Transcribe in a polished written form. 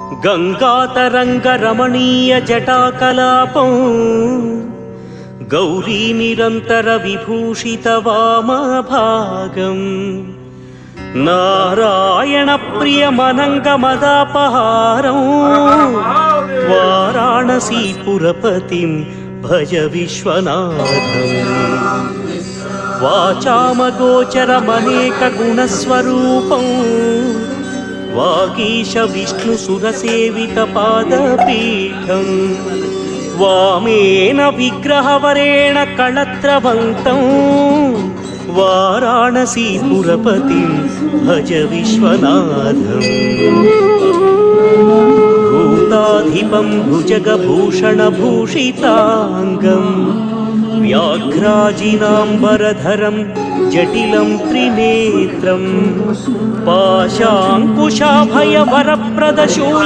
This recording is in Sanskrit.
गङ्गातरङ्गरमणीयजटाकलापं गौरीनिरन्तरविभूषितवामभागम् नारायणप्रियमनङ्गमदापहारं वाराणसीपुरपतिं भज विश्वनाथम् वाचामगोचरमनेकगुणस्वरूपं वागीश विष्णुसुरसेवितपादपीठं वामेन विग्रहवरेण कळत्रवन्तं वाराणसीपुरपतिं भज विश्वनाथम् भूताधिपं भुजगभूषणभूषिताङ्गम् व्याघ्राजिनाम्बरधरं जटिलं त्रिनेत्रं पाशाङ्कुशाभयवरप्रदशूलम्